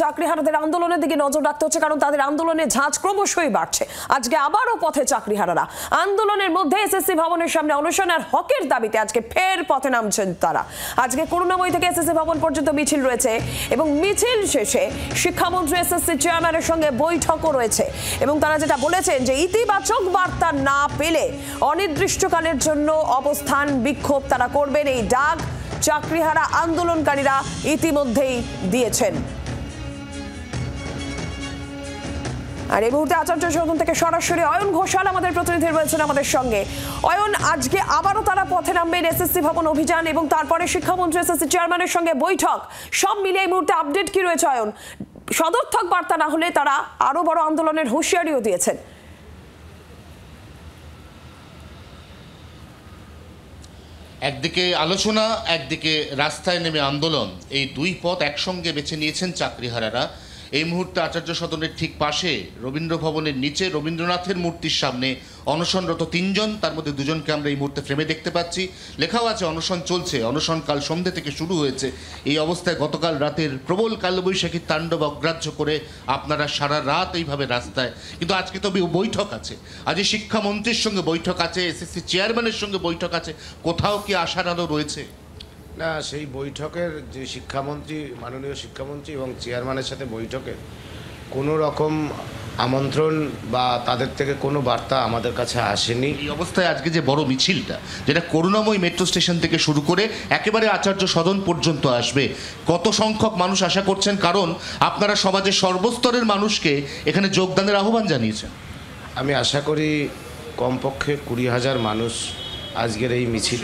চাকরিহারাদের আন্দোলনের দিকে নজর রাখতে হচ্ছে, কারণ তাদের আন্দোলনের ঝাঁজ ক্রমশই বাড়ছে। আজকে আবারও পথে চাকরিহারারা। আন্দোলনের মধ্যে এসএসসি ভবনের সামনে অনশন আর হকের দাবিতে আজকে ফের পথে নামছেন তারা। আজকে করুণাময়ী থেকে এসএসসি ভবন পর্যন্ত মিছিল রয়েছে এবং মিছিল শেষে শিক্ষামন্ত্রী এসএসসি চেয়ারম্যানের সঙ্গে বৈঠকও রয়েছে এবং তারা যেটা বলেছেন যে ইতিবাচক বার্তা না পেলে অনির্দিষ্টকালের জন্য অবস্থান বিক্ষোভ তারা করবেন। এই ডাক চাকরিহারা আন্দোলনকারীরা ইতিমধ্যেই দিয়েছেন। আর এই মুহূর্তে আচার্য সদন থেকে সরাসরি অয়ন ঘোষাল আমাদের প্রতিনিধি রয়েছেন আমাদের সঙ্গে। অয়ন, আজকে আবারও তারা পথে নামবেন এসএসসি ভবন অভিযান এবং তারপরে শিক্ষামন্ত্রী এসএসসি চেয়ারম্যানের সঙ্গে বৈঠক, সব মিলে এই মুহূর্তে আপডেট কি রয়েছে অয়ন? সদর্থক বার্তা না হলে তারা আরো বড় আন্দোলনের হুঁশিয়ারিও দিয়েছেন। একদিকে আলোচনা, একদিকে রাস্তায় নেমে আন্দোলন, এই দুই পথ একসঙ্গে বেছে নিয়েছেন চাকরিহারারা। এই মুহূর্তে আচার্য সদনের ঠিক পাশে রবীন্দ্র ভবনের নিচে রবীন্দ্রনাথের মূর্তির সামনে অনশনরত 3 জন, তার মধ্যে 2 জনকে আমরা এই মুহূর্তে ফ্রেমে দেখতে পাচ্ছি। লেখাও আছে অনশন চলছে, অনশন কাল সন্ধ্যে থেকে শুরু হয়েছে। এই অবস্থায় গতকাল রাতের প্রবল কালবৈশাখীর তাণ্ডব অগ্রাহ্য করে আপনারা সারা রাত এইভাবে রাস্তায়, কিন্তু আজকে তো বৈঠক আছে, আজ শিক্ষামন্ত্রীর সঙ্গে বৈঠক আছে, এসএসসি চেয়ারম্যানের সঙ্গে বৈঠক আছে, কোথাও কি আশার আলো রয়েছে? না, সেই বৈঠকের যে শিক্ষামন্ত্রী, মাননীয় শিক্ষামন্ত্রী এবং চেয়ারম্যানের সাথে বৈঠকে কোনো রকম আমন্ত্রণ বা তাদের থেকে কোনো বার্তা আমাদের কাছে আসেনি। এই অবস্থায় আজকে যে বড় মিছিলটা, যেটা করুণাময়ী মেট্রো স্টেশন থেকে শুরু করে একেবারে আচার্য সদন পর্যন্ত আসবে, কত সংখ্যক মানুষ আশা করছেন? কারণ আপনারা সমাজের সর্বস্তরের মানুষকে এখানে যোগদানের আহ্বান জানিয়েছেন। আমি আশা করি কমপক্ষে 20,000 মানুষ আজকের এই মিছিল।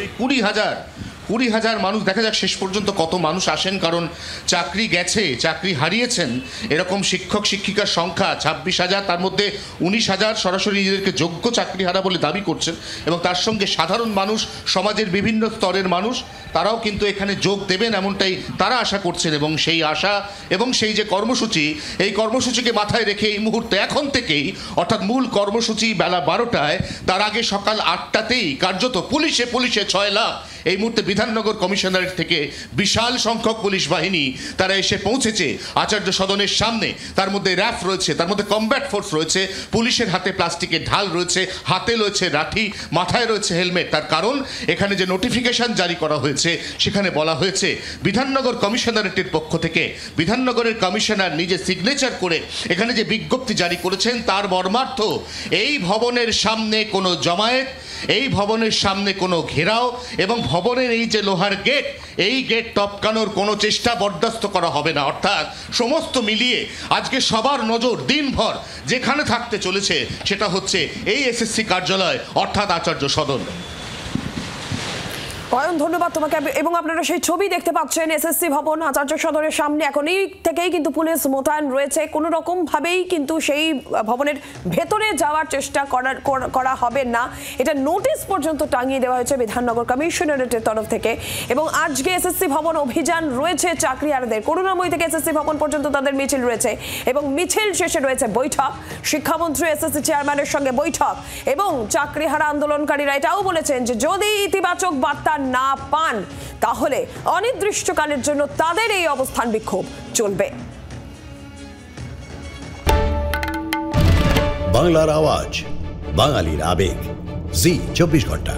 20,000 মানুষ, দেখা যাক শেষ পর্যন্ত কত মানুষ আসেন। কারণ চাকরি গেছে, চাকরি হারিয়েছেন এরকম শিক্ষক শিক্ষিকার সংখ্যা 26,000, তার মধ্যে 19,000 সরাসরি নিজেদেরকে যোগ্য চাকরিহারা বলে দাবি করছেন এবং তার সঙ্গে সাধারণ মানুষ, সমাজের বিভিন্ন স্তরের মানুষ, তারাও কিন্তু এখানে যোগ দেবেন এমনটাই তারা আশা করছেন। এবং সেই আশা এবং সেই যে কর্মসূচি, এই কর্মসূচিকে মাথায় রেখে এই মুহূর্তে এখন থেকেই, অর্থাৎ মূল কর্মসূচি বেলা 12টায়, তার আগে সকাল 8টাতেই কার্যত পুলিশে 6 লাখ, এই মুহূর্তে বিধাননগর কমিশনারেট থেকে বিশাল সংখ্যক পুলিশ বাহিনী তারা এসে পৌঁছেছে আচার্য সদনের সামনে। তার মধ্যে র্যাফ রয়েছে, তার মধ্যে কমব্যাট ফোর্স রয়েছে, পুলিশের হাতে প্লাস্টিকের ঢাল রয়েছে, হাতে রয়েছে লাঠি, মাথায় রয়েছে হেলমেট। তার কারণ এখানে যে নোটিফিকেশন জারি করা হয়েছে সেখানে বলা হয়েছে বিধাননগর কমিশনারেটের পক্ষ থেকে, বিধাননগরের কমিশনার নিজে সিগনেচার করে এখানে যে বিজ্ঞপ্তি জারি করেছেন তার মর্মার্থ, এই ভবনের সামনে কোনো জমায়েত, এই ভবনের সামনে কোনো ঘেরাও এবং ভবনের এই যে লোহার গেট, এই গেট টপকানোর কোনো চেষ্টা বরদাস্ত করা হবে না। অর্থাৎ সমস্ত মিলিয়ে আজকে সবার নজর দিনভর যেখানে থাকতে চলেছে সেটা হচ্ছে এই এসএসসি কার্যালয়, অর্থাৎ আচার্য সদন। অয়ন, ধন্যবাদ তোমাকে। এবং আপনারা সেই ছবি দেখতে পাচ্ছেন এসএসসি ভবন আচার্য সদনের সামনে এখনই থেকেই কিন্তু পুলিশ মোতায়েন রয়েছে। কোনো রকম ভাবেই কিন্তু সেই ভবনের ভেতরে যাওয়ার চেষ্টা করা হবে না, এটা নোটিশ পর্যন্ত টাঙিয়ে দেওয়া হয়েছে বিধাননগর কমিশনারেটের তরফ থেকে। এবং আজকে এসএসসি ভবন অভিযান রয়েছে চাকরিহারাদের, করুণাময়ী থেকে এসএসসি ভবন পর্যন্ত তাদের মিছিল রয়েছে এবং মিছিল শেষে রয়েছে বৈঠক, শিক্ষামন্ত্রী এসএসসি চেয়ারম্যানের সঙ্গে বৈঠক। এবং চাকরিহারা আন্দোলনকারীরা এটাও বলেছেন যে যদি ইতিবাচক বার্তা না পান তাহলে অনির্দিষ্টকালের জন্য তাদের এই অবস্থান বিক্ষোভ চলবে। বাংলার আওয়াজ, বাঙালির আবেগ, জি 24 ঘন্টা।